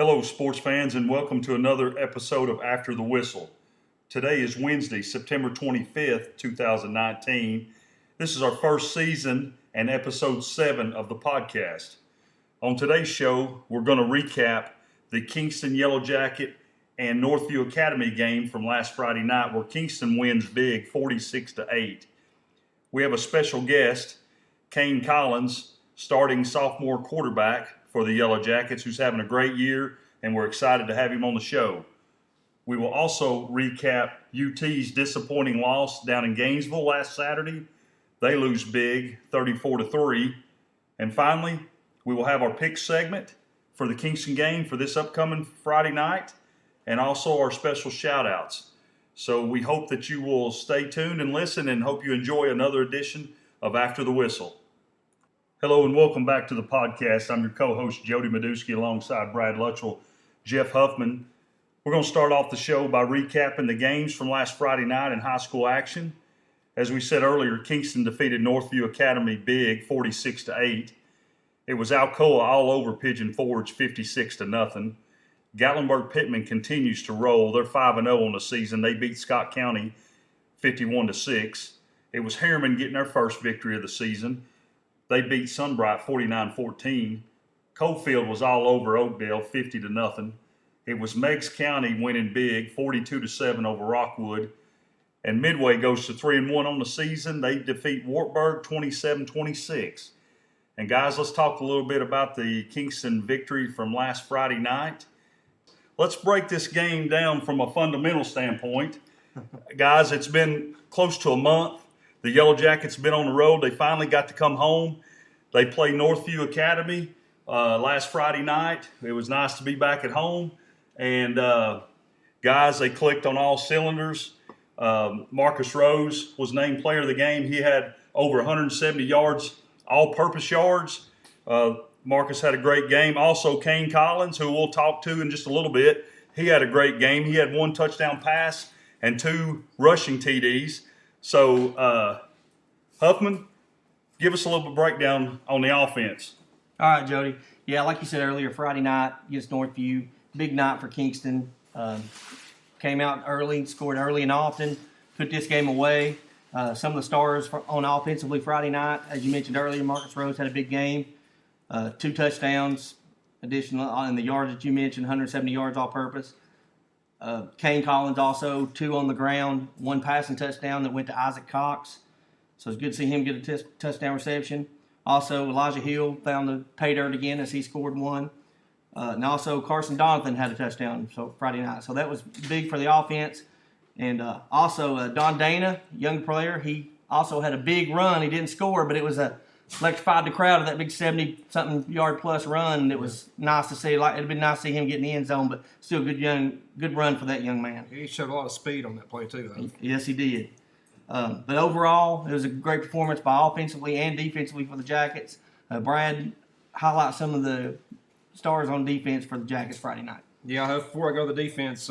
Hello, sports fans, and welcome to another episode of After the Whistle. Today is Wednesday, September 25th, 2019. This is our first season and episode 7 of the podcast. On today's show, we're going to recap the Kingston Yellow Jacket and Northview Academy game from last Friday night, where Kingston wins big 46-8. We have a special guest, Kane Collins, starting sophomore quarterback for the Yellow Jackets, who's having a great year, and we're excited to have him on the show. We will also recap UT's disappointing loss down in Gainesville last Saturday. They lose big, 34-3. And finally, we will have our pick segment for the Kingston game for this upcoming Friday night, and also our special shout-outs. So we hope that you will stay tuned and listen, and hope you enjoy another edition of After the Whistle. Hello and welcome back to the podcast. I'm your co-host, Jody Medusky, alongside Brad Luttrell, Jeff Huffman. We're going to start off the show by recapping the games from last Friday night in high school action. As we said earlier, Kingston defeated Northview Academy big, 46-8. It was Alcoa all over Pigeon Forge, 56-0. Gatlinburg Pittman continues to roll. They're 5-0 on the season. They beat Scott County 51-6. It was Harriman getting their first victory of the season. They beat Sunbright 49-14. Cofield was all over Oakdale 50-0. It was Meigs County winning big 42-7 over Rockwood. And Midway goes to 3-1 on the season. They defeat Wartburg 27-26. And guys, let's talk a little bit about the Kingston victory from last Friday night. Let's break this game down from a fundamental standpoint. Guys, it's been close to a month. The Yellow Jackets have been on the road. They finally got to come home. They played Northview Academy last Friday night. It was nice to be back at home. And, guys, they clicked on all cylinders. Marcus Rose was named player of the game. He had over 170 yards, all-purpose yards. Marcus had a great game. Also, Kane Collins, who we'll talk to in just a little bit, he had a great game. He had 1 touchdown pass and 2 rushing TDs. So, Huffman, give us a little bit of breakdown on the offense. All right, Jody. Yeah, like you said earlier, Friday night against Northview, big night for Kingston. Came out early, scored early and often, put this game away. Some of the stars on offensively Friday night, as you mentioned earlier, Marcus Rose had a big game. 2 touchdowns, additional on the yards that you mentioned, 170 yards all purpose. Kane Collins also 2 on the ground, 1 passing touchdown that went to Isaac Cox. So it's good to see him get a touchdown reception. Also, Elijah Hill found the pay dirt again as he scored 1. And also Carson Donovan had a touchdown Friday night. So that was big for the offense. And also Don Dana, young player, he also had a big run. He didn't score, but it was electrified the crowd of that big 70-something yard plus run. And it was nice to see. It'd been nice to see him get in the end zone, but still good run for that young man. He showed a lot of speed on that play too, though. Yes, he did. But overall, it was a great performance by offensively and defensively for the Jackets. Brad, highlight some of the stars on defense for the Jackets Friday night. Yeah, before I go to the defense,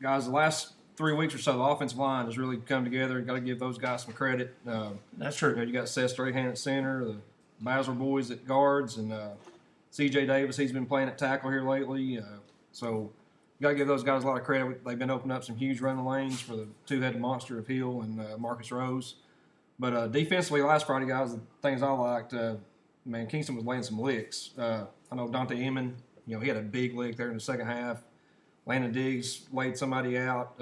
guys, the last 3 weeks or so, the offensive line has really come together. Got to give those guys some credit. That's true. You got Seth Strahan at center, the Bowser boys at guards, and C.J. Davis, he's been playing at tackle here lately. So you got to give those guys a lot of credit. They've been opening up some huge running lanes for the two-headed monster of Hill and Marcus Rose. But defensively, last Friday, guys, the things I liked, Kingston was laying some licks. I know Dante Emmon, he had a big lick there in the second half. Landon Diggs laid somebody out.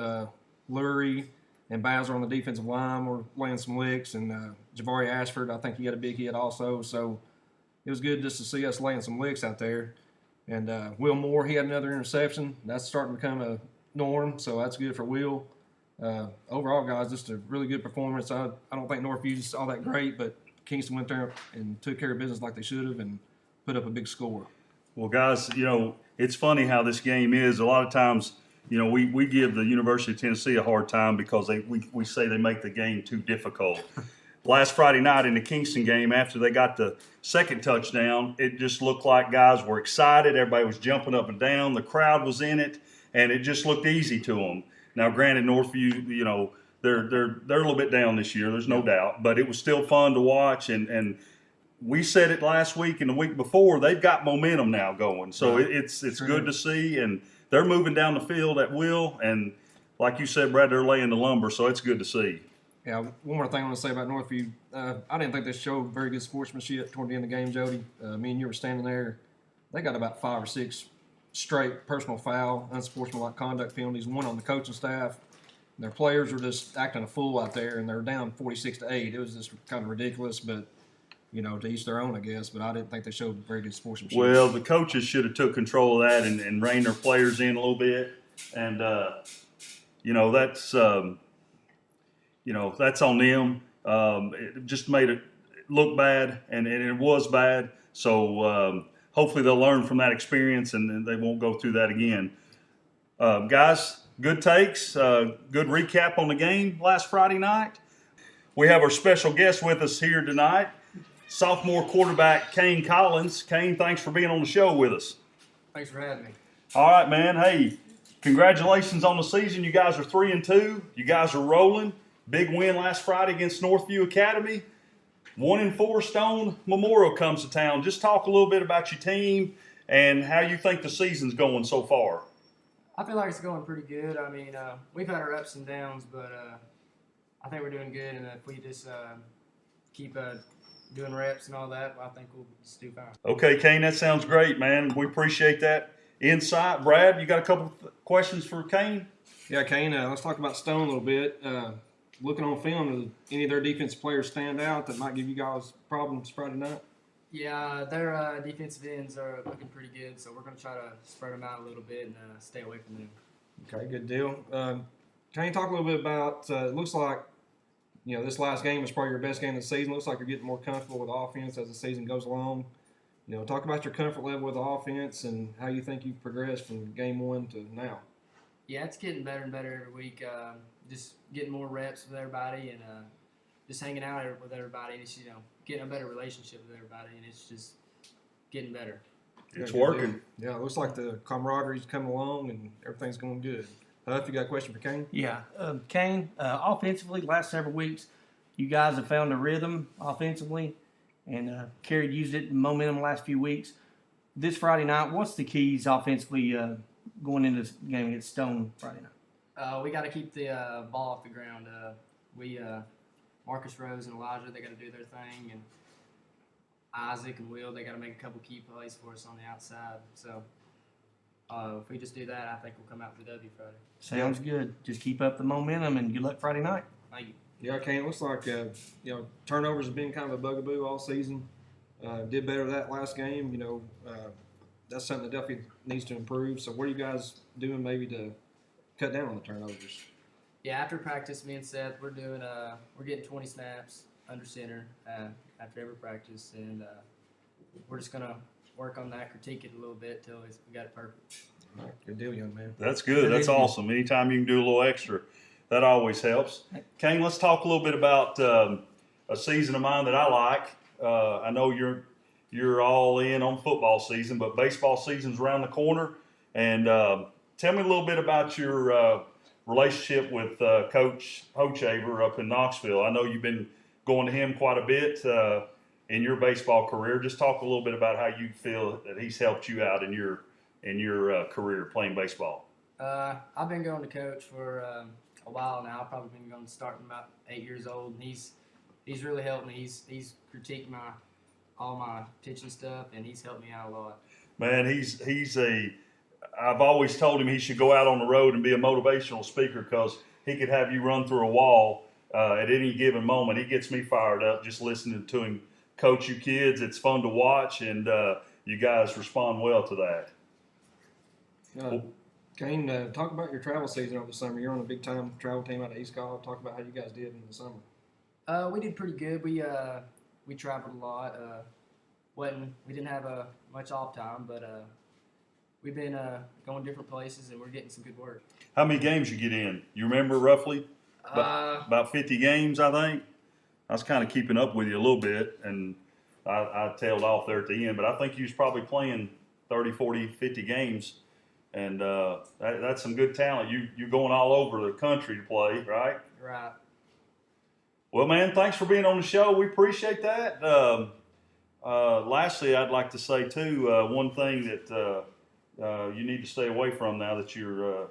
Lurie and Bowser on the defensive line were laying some licks. And Javari Ashford, I think he had a big hit also. So it was good just to see us laying some licks out there. And Will Moore, he had another interception. That's starting to become a norm, so that's good for Will. Overall, guys, just a really good performance. I don't think Northview's all that great, but Kingston went there and took care of business like they should have and put up a big score. Well, guys, it's funny how this game is. A lot of times, we give the University of Tennessee a hard time because we say they make the game too difficult. Last Friday night in the Kingston game, after they got the second touchdown, it just looked like guys were excited. Everybody was jumping up and down. The crowd was in it, and it just looked easy to them. Now, granted, Northview, they're a little bit down this year. There's no doubt, but it was still fun to watch. And we said it last week and the week before, they've got momentum now going. So Right. it's True. good to see, and they're moving down the field at will. And like you said, Brad, they're laying the lumber, so it's good to see. Yeah, one more thing I want to say about Northview. I didn't think they showed very good sportsmanship toward the end of the game, Jody. Me and you were standing there. They got about 5 or 6 straight personal foul, unsportsmanlike conduct penalties, one on the coaching staff. Their players were just acting a fool out there, and they were down 46-8. It was just kind of ridiculous, but, to each their own, I guess. But I didn't think they showed very good sportsmanship. Well, the coaches should have took control of that and reined their players in a little bit. And, that's on them. It just made it look bad, and it was bad. So hopefully they'll learn from that experience, and they won't go through that again. Guys, good takes. Good recap on the game last Friday night. We have our special guest with us here tonight, sophomore quarterback Kane Collins. Kane, thanks for being on the show with us. Thanks for having me. All right, man. Hey, congratulations on the season. You guys are 3-2. You guys are rolling. Big win last Friday against Northview Academy. 1-4 Stone Memorial comes to town. Just talk a little bit about your team and how you think the season's going so far. I feel like it's going pretty good. I mean, we've had our ups and downs, but I think we're doing good. And if we just keep doing reps and all that, I think we'll just do fine. Okay, Kane, that sounds great, man. We appreciate that insight. Brad, you got a couple questions for Kane? Yeah, Kane, let's talk about Stone a little bit. Looking on film, does any of their defensive players stand out that might give you guys problems Friday night? Yeah, their defensive ends are looking pretty good, so we're going to try to spread them out a little bit and stay away from them. Okay, good deal. Can you talk a little bit about, it looks like, this last game is probably your best game of the season. Looks like you're getting more comfortable with the offense as the season goes along. Talk about your comfort level with the offense and how you think you've progressed from game 1 to now. Yeah, it's getting better and better every week. Just getting more reps with everybody and just hanging out with everybody. And it's, getting a better relationship with everybody, and it's just getting better. It's Yeah, working. Yeah, it looks like the camaraderie's coming along and everything's going good. If you got a question for Kane? Yeah, Kane, offensively, last several weeks, you guys have found a rhythm offensively and used it in momentum the last few weeks. This Friday night, what's the keys offensively going into this game against Stone Friday night? We got to keep the ball off the ground. Marcus Rose and Elijah, they got to do their thing, and Isaac and Will, they got to make a couple key plays for us on the outside. So if we just do that, I think we'll come out with a W Friday. Sounds good. Just keep up the momentum and good luck Friday night. Thank you. Yeah, Kane, it looks like turnovers have been kind of a bugaboo all season. Did better that last game. That's something that definitely needs to improve. So what are you guys doing maybe to cut down on the turnovers? Yeah, after practice, me and Seth, we're getting 20 snaps under center after every practice, and we're just gonna work on that, critique it a little bit till we got it perfect. All right, good deal, young man. That's good. That's awesome. Anytime you can do a little extra, that always helps. Kane, let's talk a little bit about a season of mine that I like. I know you're all in on football season, but baseball season's around the corner. And tell me a little bit about your relationship with Coach Hochaver up in Knoxville. I know you've been going to him quite a bit in your baseball career. Just talk a little bit about how you feel that he's helped you out in your career playing baseball. I've been going to Coach for a while now. I've probably been going to start from about 8 years old, and he's really helped me. He's critiqued all my pitching stuff, and he's helped me out a lot. Man, I've always told him he should go out on the road and be a motivational speaker because he could have you run through a wall at any given moment. He gets me fired up just listening to him coach you kids. It's fun to watch, and you guys respond well to that. Kane, talk about your travel season over the summer. You're on a big-time travel team out of East Cobb. Talk about how you guys did in the summer. We did pretty good. We traveled a lot. We didn't have much off time, but we've been going different places, and we're getting some good work. How many games you get in? You remember roughly? About 50 games, I think. I was kind of keeping up with you a little bit, and I tailed off there at the end. But I think you was probably playing 30, 40, 50 games, and that's some good talent. You're going all over the country to play, right? Right. Well, man, thanks for being on the show. We appreciate that. Lastly, I'd like to say too, one thing that you need to stay away from now that you're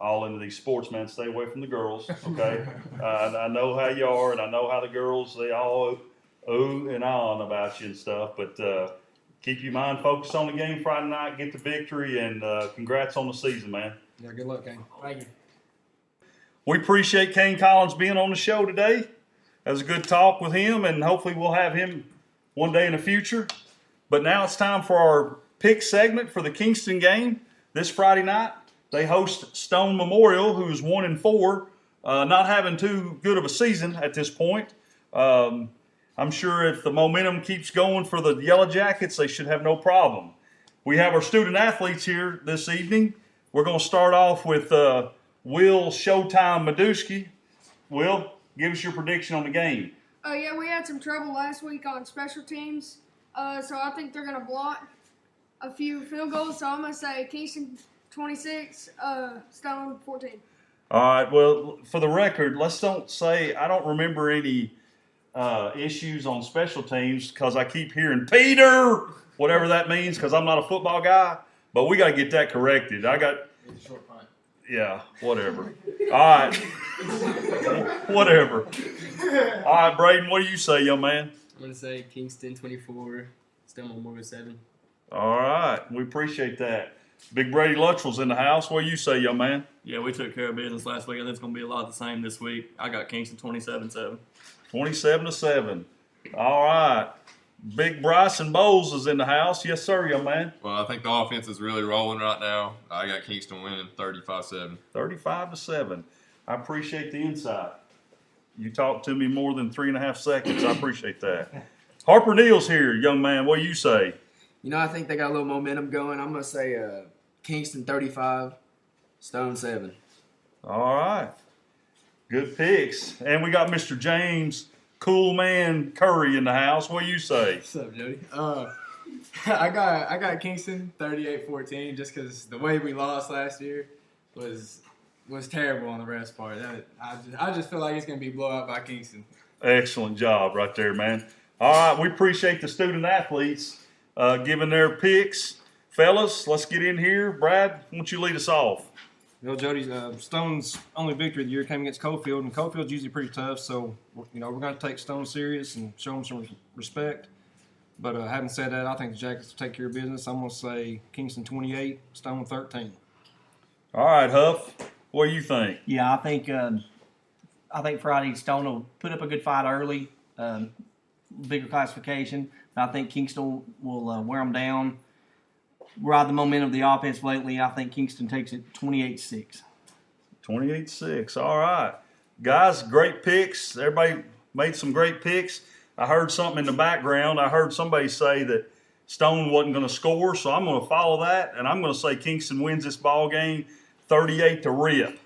all into these sports, man. Stay away from the girls, okay? I know how you are, and I know how the girls, they all ooh and on about you and stuff, but keep your mind focused on the game Friday night, get the victory, and congrats on the season, man. Yeah, good luck, Kane. Thank you. We appreciate Kane Collins being on the show today. That was a good talk with him, and hopefully we'll have him one day in the future. But now it's time for our pick segment for the Kingston game this Friday night. They host Stone Memorial, who's 1-4, not having too good of a season at this point. I'm sure if the momentum keeps going for the Yellow Jackets, they should have no problem. We have our student athletes here this evening. We're going to start off with Will Showtime Madusky. Will, give us your prediction on the game. Yeah, we had some trouble last week on special teams, so I think they're going to block a few field goals. So I'm going to say Kingston 26, Stone 14. All right, well, for the record, let's don't say I don't remember any issues on special teams because I keep hearing Peter, whatever that means, because I'm not a football guy. But we got to get that corrected. Yeah, whatever. All right. Whatever. All right, Braden, what do you say, young man? I'm going to say Kingston 24, Stone Memorial 7. All right. We appreciate that. Big Brady Luttrell's in the house. What do you say, young man? Yeah, we took care of business last week. I think it's going to be a lot the same this week. I got Kingston 27-7. 27-7. All right. Big Bryson Bowles is in the house. Yes, sir, young man. Well, I think the offense is really rolling right now. I got Kingston winning 35-7. 35-7. I appreciate the insight. You talked to me more than 3.5 seconds. I appreciate that. Harper Neal's here, young man. What do you say? You know, I think they got a little momentum going. I'm going to say Kingston 35, Stone 7. All right. Good picks. And we got Mr. James Cool Man Curry in the house. What do you say? What's up, Jody? I got Kingston 38-14 just because the way we lost last year was terrible on the ref's part. I just feel like it's going to be blowout by Kingston. Excellent job right there, man. All right, we appreciate the student athletes giving their picks. Fellas, let's get in here. Brad, why don't you lead us off? Well, Jody, Stone's only victory of the year came against Cofield, and Cofield's usually pretty tough, so we're going to take Stone serious and show them some respect. But having said that, I think the Jackets will take care of business. I'm going to say Kingston 28, Stone 13. All right, Huff, what do you think? Yeah, I think Friday Stone will put up a good fight early, bigger classification. I think Kingston will wear them down. Ride the momentum of the offense lately. I think Kingston takes it 28-6. 28-6. All right. Guys, great picks. Everybody made some great picks. I heard something in the background. I heard somebody say that Stone wasn't going to score, so I'm going to follow that, and I'm going to say Kingston wins this ball game 38-rip.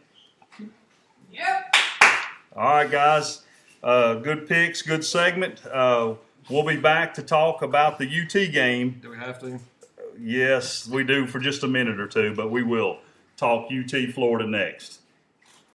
Yep. All right, guys. Good picks, good segment. We'll be back to talk about the UT game. Do we have to? Yes, we do for just a minute or two, but we will talk UT Florida next.